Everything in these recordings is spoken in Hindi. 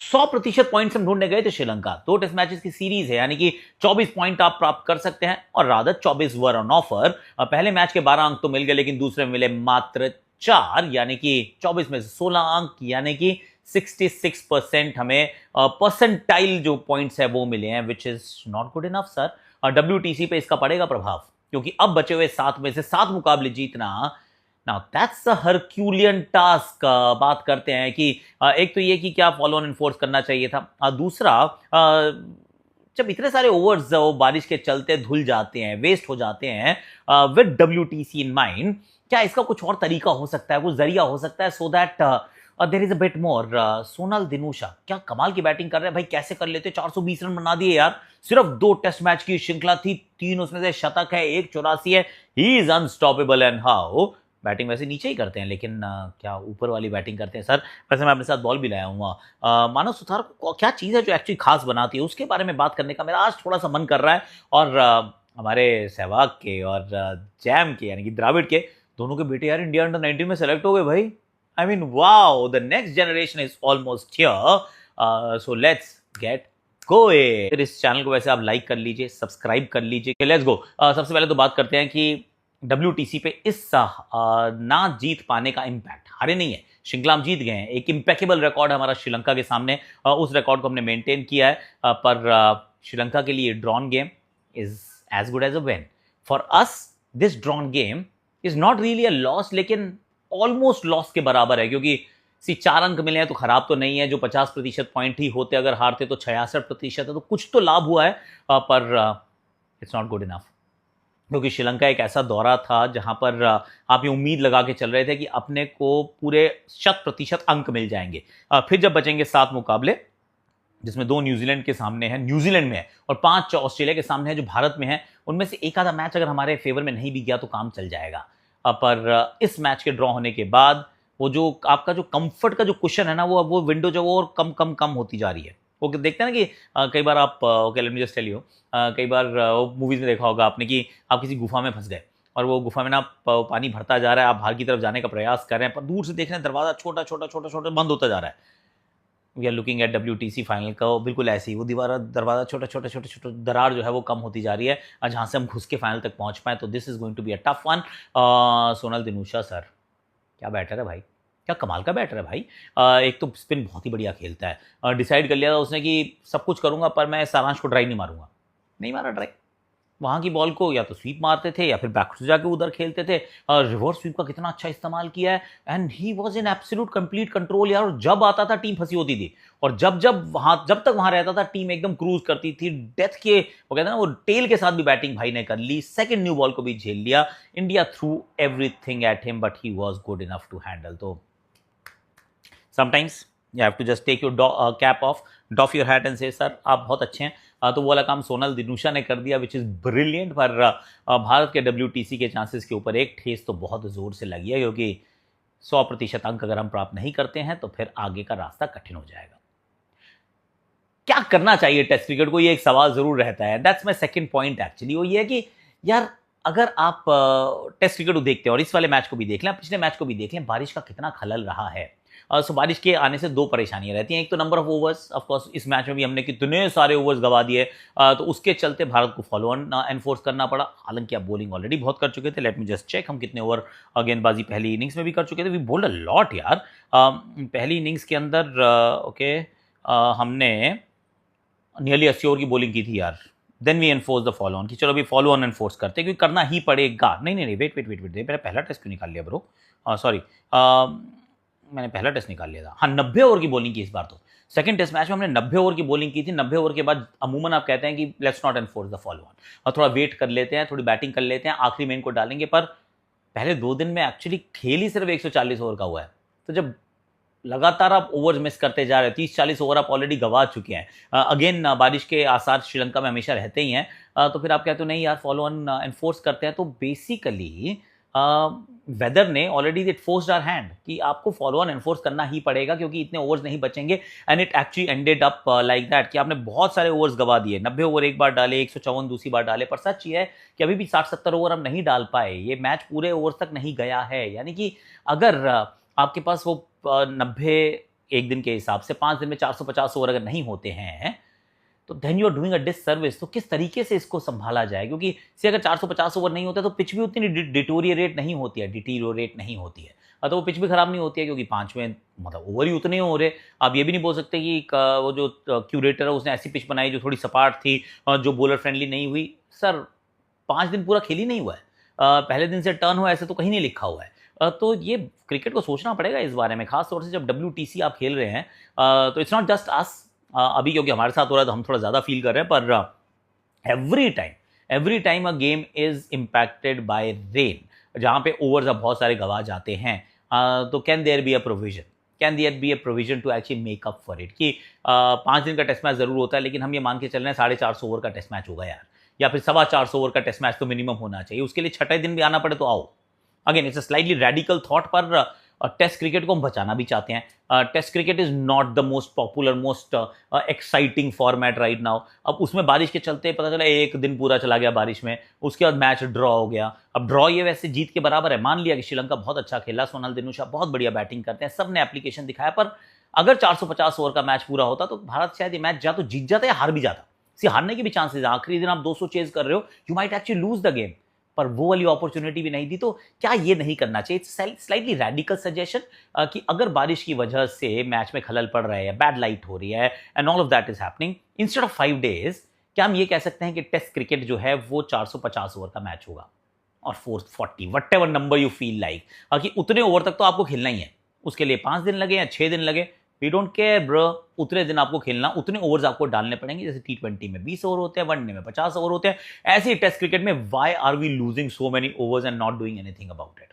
100% पॉइंट्स हम ढूंढने गए थे श्रीलंका। 2 टेस्ट मैचेस की सीरीज है, यानी कि 24 पॉइंट आप प्राप्त कर सकते हैं, और रादर 24 वर ऑन ऑफर। पहले मैच के 12 अंक तो मिल गए, लेकिन दूसरे में मिले मात्र 4, यानी कि 24 में से 16 अंक, यानी कि 66% हमें परसेंटाइल जो पॉइंट्स है वो मिले हैं, which is not good enough sir. WTC पे इसका पड़ेगा प्रभाव, क्योंकि अब बचे हुए 7 में से 7 मुकाबले जीतना, now that's a Herculean task. बात करते हैं कि एक तो ये कि क्या फॉलो ऑन एनफोर्स करना चाहिए था, दूसरा जब इतने सारे ओवर्स बारिश के चलते धुल जाते हैं, वेस्ट हो जाते हैं, विद WTC इन माइंड, क्या इसका कुछ और तरीका हो सकता है, कुछ जरिया हो सकता है, so that there is a bit more. Sonal Dinusha क्या कमाल की बैटिंग कर रहे हैं भाई, कैसे कर लेते, 420 रन बना दिए यार। सिर्फ 2 टेस्ट मैच की श्रृंखला थी, 3 उसमें से शतक है, 1 84 है। He is unstoppable. And how batting वैसे नीचे ही करते हैं, लेकिन क्या ऊपर वाली बैटिंग करते हैं सर। वैसे मैं अपने साथ बॉल भी लाया हूँ। मानव सुथार को क्या चीज़ है जो एक्चुअली खास बनाती है, उसके बारे में बात करने का मेरा आज थोड़ा सा मन कर रहा है। और हमारे सहवाग के और जैम के, यानी कि द्राविड़ के, दोनों के बेटे यार इंडिया अंडर 19 में सेलेक्ट हो गए भाई। I mean wow, the next generation is almost here. So let's get going. फिर इस चैनल को वैसे आप लाइक कर लीजिए, सब्सक्राइब कर लीजिए। Let's go. सबसे पहले तो बात करते हैं कि WTC पे इस ना जीत पाने का इम्पैक्ट। हारे नहीं है, श्रृंखला हम जीत गए हैं, एक इम्पेकेबल रिकॉर्ड है हमारा श्रीलंका के सामने, उस रिकॉर्ड को हमने मेंटेन किया है। पर श्रीलंका के लिए drawn game is as good as a win. For us this drawn game is not really a loss, लेकिन ऑलमोस्ट लॉस के बराबर है, क्योंकि 4 अंक मिले हैं तो खराब तो नहीं है। जो 50% पॉइंट ही होते, अगर हारते तो 66% है, तो कुछ तो लाभ हुआ है। पर इट्स नॉट गुड इनफ, क्योंकि श्रीलंका एक ऐसा दौरा था जहां पर आप ये उम्मीद लगा के चल रहे थे कि अपने को पूरे 100% अंक मिल जाएंगे। फिर जब बचेंगे 7 मुकाबले, जिसमें 2 न्यूजीलैंड के सामने हैं, न्यूजीलैंड में है, और 5 ऑस्ट्रेलिया के सामने है जो भारत में है, उनमें से एक आधा मैच अगर हमारे फेवर में नहीं भी गया तो काम चल जाएगा। पर इस मैच के ड्रॉ होने के बाद वो जो आपका जो कंफर्ट का जो क्वेश्चन है ना, वो विंडो जो वो और कम कम कम होती जा रही है। वो देखते हैं ना कि कई बार आप, okay let me just tell you, कई बार मूवीज में देखा होगा आपने कि आप किसी गुफा में फंस गए, और वो गुफा में ना पानी भरता जा रहा है, आप बाहर की तरफ जाने का प्रयास कर रहे हैं, पर दूर से देख रहे हैं दरवाजा छोटा छोटा छोटा छोटा बंद होता जा रहा है। We are looking at WTC final का, बिल्कुल ऐसे ही वो दरवाजा छोटा छोटा छोटा छोटा दरार जो है वो कम होती जा रही है, जहाँ से हम घुस के फाइनल तक पहुँच पाए। तो this is going to be a tough one. Sonal Dinusha sir क्या बैटर है भाई, क्या कमाल का बैटर है भाई। एक तो स्पिन बहुत ही बढ़िया खेलता है। डिसाइड कर लिया था उसने कि सब कुछ करूंगा, पर मैं सारांश को ट्राई नहीं मारूंगा, नहीं मारा ट्राई। वहाँ की बॉल को या तो स्वीप मारते थे या फिर बैक जाके उधर खेलते थे। रिवर्स स्वीप का कितना अच्छा इस्तेमाल किया है, and he was in absolute complete control यार। और जब आता था टीम फंसी होती थी, और जब तक वहां रहता था टीम एकदम क्रूज करती थी। डेथ के वो कहते हैं ना, वो टेल के साथ भी बैटिंग भाई ने कर ली, सेकंड न्यू बॉल को भी झेल लिया। India threw everything at him, but he was good enough to handle. तो sometimes you have to just take your cap off, doff your hat and say sir आप बहुत अच्छे हैं। तो वो वाला काम सोनल दिनूशा ने कर दिया, विच इज़ ब्रिलियंट। पर भारत के WTC के चांसेस के ऊपर एक ठेस तो बहुत ज़ोर से लगी है, क्योंकि 100% अंक अगर हम प्राप्त नहीं करते हैं तो फिर आगे का रास्ता कठिन हो जाएगा। क्या करना चाहिए टेस्ट क्रिकेट को, ये एक सवाल जरूर रहता है। That's my second point actually. वो ये है कि यार अगर आप टेस्ट क्रिकेट को देखते हैं, और इस वाले मैच को भी देख लें, पिछले मैच को भी देख लें, बारिश का कितना खलल रहा है। सो बारिश के आने से 2 परेशानियां रहती हैं। एक तो number of overs, of course इस मैच में भी हमने कितने सारे ओवर्स गवा दिए, तो उसके चलते भारत को फॉलो ऑन एनफोर्स करना पड़ा। हालांकि आप बॉलिंग ऑलरेडी बहुत कर चुके थे। लेट मी जस्ट चेक हम कितने ओवर गेंदबाजी पहली इनिंग्स में भी कर चुके थे। वी बोल्ड अ लॉट यार। पहली इनिंग्स के अंदर ओके हमने नियरली 80 ओवर की बॉलिंग की थी यार। Then we enforce the follow on, कि चलो अभी फॉलो ऑन एनफोर्स करते हैं, क्योंकि करना ही पड़ेगा। नहीं वेट, मेरा पहला टेस्ट क्यों निकाल लिया ब्रो, सॉरी मैंने पहला टेस्ट निकाल लिया था। हाँ, 90 ओवर की बॉलिंग की इस बार। तो सेकंड टेस्ट मैच में हमने 90 ओवर की बॉलिंग की थी। 90 ओवर के बाद अमूमन आप कहते हैं कि let's not enforce the follow on, और थोड़ा वेट कर लेते हैं, थोड़ी बैटिंग कर लेते हैं, आखिरी में इनको डालेंगे। पर पहले 2 दिन में एक्चुअली खेल ही सिर्फ 140 ओवर का हुआ है। तो जब लगातार आप ओवर्स मिस करते जा रहे हैं, 30-40 ओवर आप ऑलरेडी गवा चुके हैं। अगेन बारिश के आसार श्रीलंका में हमेशा रहते ही हैं। तो फिर आप कहते हो नहीं यार फॉलो ऑन एनफोर्स करते हैं। तो बेसिकली वेदर ने already it forced our hand कि आपको फॉलो ऑन एनफोर्स करना ही पड़ेगा, क्योंकि इतने ओवर्स नहीं बचेंगे। And it actually ended up like that कि आपने बहुत सारे ओवर्स गवा दिए। 90 ओवर एक बार डाले, 154 दूसरी बार डाले। पर सच ये है कि अभी भी 60-70 ओवर हम नहीं डाल पाए। ये मैच पूरे ओवर्स तक नहीं गया है। यानी कि अगर आपके पास वो 90 एक दिन के हिसाब से 5 दिन में 450 ओवर अगर नहीं होते हैं तो then you are doing a disservice. तो किस तरीके से इसको संभाला जाए, क्योंकि से अगर 450 ओवर नहीं होता तो पिच भी उतनी डिटोरिएट नहीं होती है। तो वो पिच भी खराब नहीं होती है, क्योंकि 5वें मतलब ओवर ही उतने ही हो रहे। आप ये भी नहीं बोल सकते कि वो जो क्यूरेटर है उसने ऐसी पिच बनाई जो थोड़ी सपाट थी और जो बॉलर फ्रेंडली नहीं हुई। सर 5 दिन पूरा खेल ही नहीं हुआ है, पहले दिन से टर्न हुआ ऐसे तो कहीं नहीं लिखा हुआ है। तो ये क्रिकेट को सोचना पड़ेगा इस बारे में, खास तौर से जब WTC आप खेल रहे हैं। तो इट्स नॉट जस्ट अस, अभी क्योंकि हमारे साथ हो रहा है तो हम थोड़ा ज़्यादा फील कर रहे हैं, पर every time a game is impacted by rain, जहाँ पे ओवर्स अब बहुत सारे गवा जाते हैं। तो can there be a provision to actually make up for it, कि 5 दिन का टेस्ट मैच ज़रूर होता है, लेकिन हम ये मान के चल रहे हैं 450 ओवर का टेस्ट मैच होगा यार, या फिर 425 ओवर का टेस्ट मैच तो मिनिमम होना चाहिए। उसके लिए छठे दिन भी आना पड़े तो आओ। Again it's a slightly radical thought, पर टेस्ट क्रिकेट को हम बचाना भी चाहते हैं। Test cricket is not the most popular, most exciting format right now. अब उसमें बारिश के चलते पता चला एक दिन पूरा चला गया बारिश में, उसके बाद मैच ड्रॉ हो गया। अब ड्रॉ ये वैसे जीत के बराबर है। मान लिया कि श्रीलंका बहुत अच्छा खेला, सोनल दिनुशा बहुत बढ़िया बैटिंग करते हैं, सब ने एप्लीकेशन दिखाया, पर अगर 450 ओवर का मैच पूरा होता तो भारत शायद ये मैच या तो जीत जाता या हार भी जाता। हारने के भी चांसेस, आखिरी दिन आप 200 चेज कर रहे हो, you might actually lose the game, पर वो वाली अपॉर्चुनिटी भी नहीं दी। तो क्या ये नहीं करना चाहिए? इट्स स्लाइटली रेडिकल सजेशन कि अगर बारिश की वजह से मैच में खलल पड़ रहा है, बैड लाइट हो रही है and all of that is happening, instead of 5 days, क्या हम ये कह सकते हैं कि टेस्ट क्रिकेट जो है वो 450 ओवर का मैच होगा और 440, what ever number you feel like, कि उतने ओवर तक तो आपको खेलना ही है। उसके लिए 5 दिन लगे या 6 दिन लगे, वी डोंट केयर ब्रो, उतने दिन आपको खेलना, उतने ओवर्स आपको डालने पड़ेंगे। जैसे T20 में 20 ओवर होते हैं, वनडे में 50 ओवर होते हैं, ऐसे ही टेस्ट क्रिकेट में why are we losing so many overs and not doing anything about it?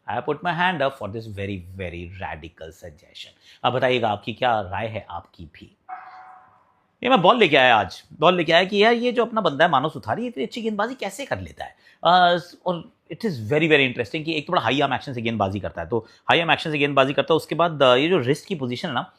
I put my hand up for this very very radical suggestion. अब बताइएगा आपकी क्या राय है, आपकी भी। ये मैं बॉल लेके आया कि यार ये जो अपना बंदा है मानव सुथारी, इतनी अच्छी गेंदबाजी कैसे कर लेता है। और it is very very interesting कि एक तो बड़ा हाई आर्म एक्शन से गेंदबाजी करता है, तो हाई आर्म एक्शन से गेंदबाजी करता है, उसके बाद ये जो रिस्ट की पोजीशन है ना,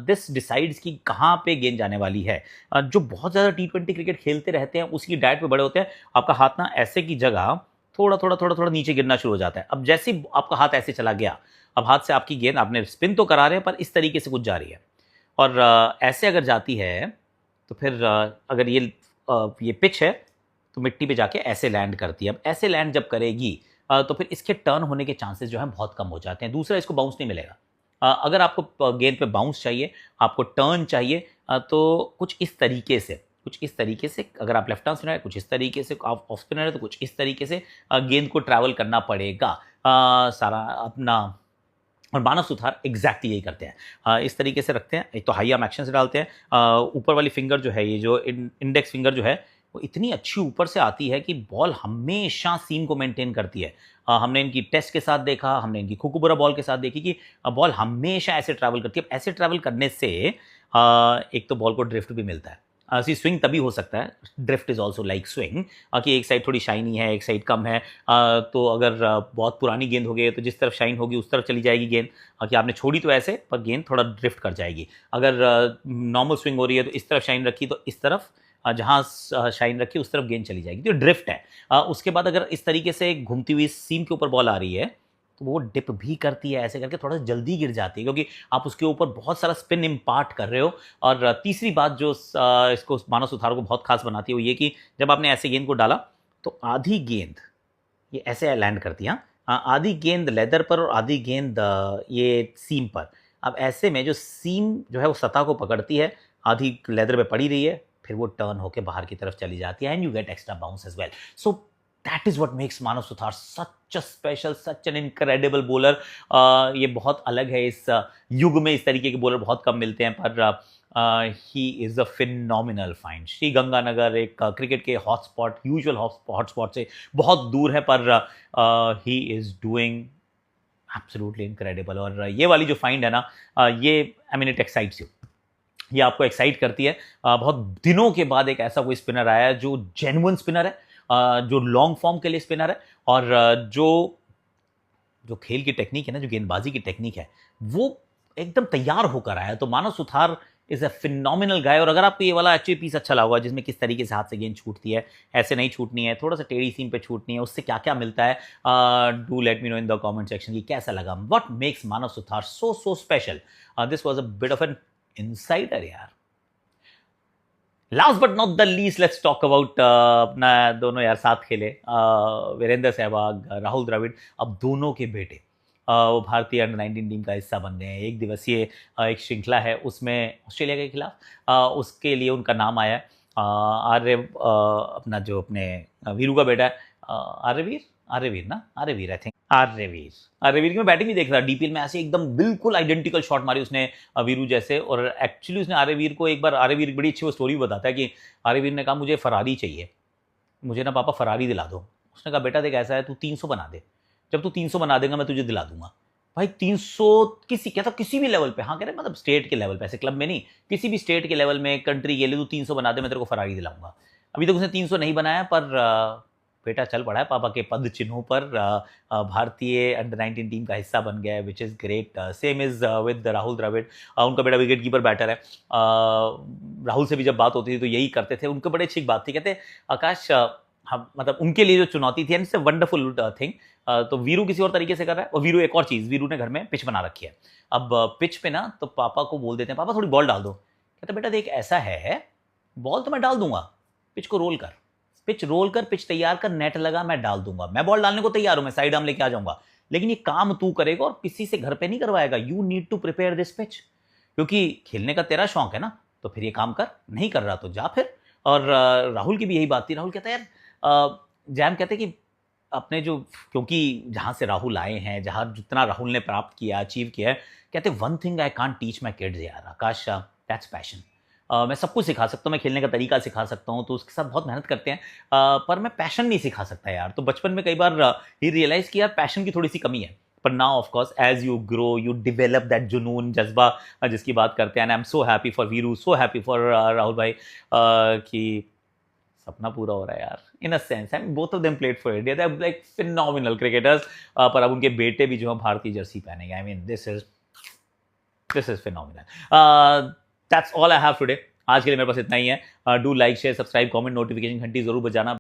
दिस डिसाइड्स कि कहाँ पे गेंद जाने वाली है। जो बहुत ज़्यादा T20 क्रिकेट खेलते रहते हैं उसकी डाइट पे बड़े होते हैं, आपका हाथ ना ऐसे की जगह थोड़ा नीचे गिरना शुरू हो जाता है। अब जैसे ही आपका हाथ ऐसे चला गया, अब हाथ से आपकी गेंद, आपने स्पिन तो करा रहे हैं पर इस तरीके से कुछ जा रही है, और ऐसे अगर जाती है तो फिर अगर ये पिच है तो मिट्टी पे जाके ऐसे लैंड करती है। अब ऐसे लैंड जब करेगी तो फिर इसके टर्न होने के चांसेस जो हैं बहुत कम हो जाते हैं। दूसरा, इसको बाउंस नहीं मिलेगा। अगर आपको गेंद पे बाउंस चाहिए, आपको टर्न चाहिए, तो कुछ इस तरीके से अगर आप लेफ्ट आर्म स्पिनर है, कुछ इस तरीके से, आप ऑफ स्पिनर है तो कुछ इस तरीके से गेंद को ट्रैवल करना पड़ेगा सारा अपना। और मानव सुथार एग्जैक्टली यही करते हैं, इस तरीके से रखते हैं। एक तो हाई आर्म एक्शन से डालते हैं, ऊपर वाली फिंगर जो है, ये जो इंडेक्स फिंगर जो है वो इतनी अच्छी ऊपर से आती है कि बॉल हमेशा सीम को मेंटेन करती है। हमने इनकी टेस्ट के साथ देखा, हमने इनकी कुकुबरा बॉल के साथ देखी कि बॉल हमेशा ऐसे ट्रैवल करती है। ऐसे ट्रैवल करने से एक तो बॉल को ड्रिफ्ट भी मिलता है। स्विंग तभी हो सकता है, drift is also like swing, कि एक साइड थोड़ी शाइनी है, एक साइड कम है। तो अगर बहुत पुरानी गेंद हो गई तो जिस तरफ शाइन होगी उस तरफ चली जाएगी गेंद, कि आपने छोड़ी तो ऐसे पर गेंद थोड़ा ड्रिफ्ट कर जाएगी। अगर नॉर्मल स्विंग हो रही है तो इस तरफ शाइन रखी तो इस तरफ, जहाँ शाइन रखी उस तरफ गेंद चली जाएगी, तो ड्रिफ्ट है। उसके बाद अगर इस तरीके से घूमती हुई सीम के ऊपर बॉल आ रही है तो वो डिप भी करती है, ऐसे करके थोड़ा सा जल्दी गिर जाती है, क्योंकि आप उसके ऊपर बहुत सारा स्पिन इम्पार्ट कर रहे हो। और तीसरी बात जो इसको मानव सुथार को बहुत खास बनाती है वो ये कि जब आपने ऐसे गेंद को डाला तो आधी गेंद ये ऐसे लैंड करती है, आधी गेंद लेदर पर और आधी गेंद ये सीम पर। अब ऐसे में जो सीम जो है वो सतह को पकड़ती है, आधी लेदर पे पड़ी रही है, फिर वो टर्न होकर बाहर की तरफ चली जाती है and you get extra bounce as well. So that is what makes Manav Suthar such a special, such an incredible bowler. ये बहुत अलग है, इस युग में इस तरीके के बॉलर बहुत कम मिलते हैं, पर he is a phenomenal find. Shri Ganganagar एक क्रिकेट के हॉटस्पॉट, यूजुअल हॉटस्पॉट से बहुत दूर है, पर he is doing absolutely incredible. और ये वाली जो फाइंड है ना, ये I mean it excites you, ये आपको एक्साइट करती है। बहुत दिनों के बाद एक ऐसा कोई स्पिनर आया है जो जेन्युइन स्पिनर है, जो लॉन्ग फॉर्म के लिए स्पिनर है, और जो खेल की टेक्निक है ना, जो गेंदबाजी की टेक्निक है, वो एकदम तैयार होकर आया। तो मानव सुथार इज अ फिनोमिनल गाय। और अगर आपको ये वाला एक्चुअली पीस अच्छा लगा जिसमें किस तरीके से हाथ से गेंद छूटती है, ऐसे नहीं छूटनी है, थोड़ा सा टेढ़ी सीम पे छूटनी है, उससे क्या क्या मिलता है, do let me know in the comment section की कैसा लगा। What makes Manav Suthar so special. This was a bit of an insider यार। Last but not the least, let's talk about अपना दोनों यार साथ खेले, वीरेंद्र सहवाग, राहुल द्रविड़, अब दोनों के बेटे वो भारतीय अंडर 19 टीम का हिस्सा बन गए हैं। एक दिवसीय एक श्रृंखला है उसमें ऑस्ट्रेलिया के खिलाफ, उसके लिए उनका नाम आया है। आर्य अपना जो अपने वीरू का बेटा है, आर्यवीर आई थिंक, आर्यवीर की मैं बैटिंग भी देख रहा, डीपीएल में ऐसे एकदम बिल्कुल आइडेंटिकल शॉट मारी उसने वीरू जैसे। और एक्चुअली उसने आर्यवीर को एक बार, आर्यवीर बड़ी अच्छी वो स्टोरी बताता है कि आर्यवीर ने कहा मुझे फरारी चाहिए, मुझे ना पापा फरारी दिला दो। उसने कहा बेटा देख ऐसा है, तू 300 बना दे, जब तू 300 बना देगा मैं तुझे दिला दूंगा। भाई 300 किसी भी लेवल पे, हाँ कह रहे मतलब स्टेट के लेवल पे, ऐसे क्लब में नहीं, किसी भी स्टेट के लेवल में, कंट्री के लिए तू 300 बना दे, मैं तेरे को फरारी दिलाऊंगा। अभी तक उसने 300 नहीं बनाया, पर बेटा चल पड़ा है पापा के पद चिन्हों पर, भारतीय अंडर 19 टीम का हिस्सा बन गया है, which is great. Same is with Rahul Dravid, उनका बेटा विकेट कीपर बैटर है। राहुल से भी जब बात होती थी तो यही करते थे, उनकी बड़ी अच्छी बात थी, कहते आकाश हम मतलब उनके लिए जो चुनौती थी, इट्स अ वंडरफुल थिंग। तो वीरू किसी और तरीके से कर रहा है, और वीरू एक और चीज़, वीरू ने घर में पिच बना रखी है। अब पिच पे ना तो पापा को बोल देते हैं पापा थोड़ी बॉल डाल दो, कहते बेटा देख ऐसा है, बॉल तो मैं डाल दूंगा, पिच को रोल कर, पिच रोल कर, पिच तैयार कर, नेट लगा, मैं डाल दूंगा, मैं बॉल डालने को तैयार हूं, मैं साइड आर्म लेके आ जाऊंगा, लेकिन ये काम तू करेगा और किसी से घर पे नहीं करवाएगा। You need to prepare this pitch, क्योंकि खेलने का तेरा शौक है ना, तो फिर ये काम कर, नहीं कर रहा तो जा फिर। और राहुल की भी यही बात थी। राहुल कहता है यार, जैम कहते कि अपने जो, क्योंकि जहां से राहुल आए हैं, जहां जितना राहुल ने प्राप्त किया, अचीव किया है, कहते one thing I can't teach my kids यार आकाश, दैट्स पैशन। मैं सब कुछ सिखा सकता हूँ, मैं खेलने का तरीका सिखा सकता हूँ, तो उसके साथ बहुत मेहनत करते हैं, पर मैं पैशन नहीं सिखा सकता यार। तो बचपन में कई बार ही रियलाइज किया पैशन की थोड़ी सी कमी है, पर now of course as you grow you develop that जुनून, जज्बा जिसकी बात करते हैं। I am so happy for Veeru, so happy for Rahul भाई, कि सपना पूरा हो रहा है यार, in a sense. I mean both of them played for India, they are like phenomenal cricketers. पर अब उनके बेटे भी जो है भारतीय जर्सी पहनेंगे। I mean this is phenomenal. That's all I have today. आज के लिए मेरे पास इतना ही है। Do like share subscribe comment, notification घंटी जरूर बजाना।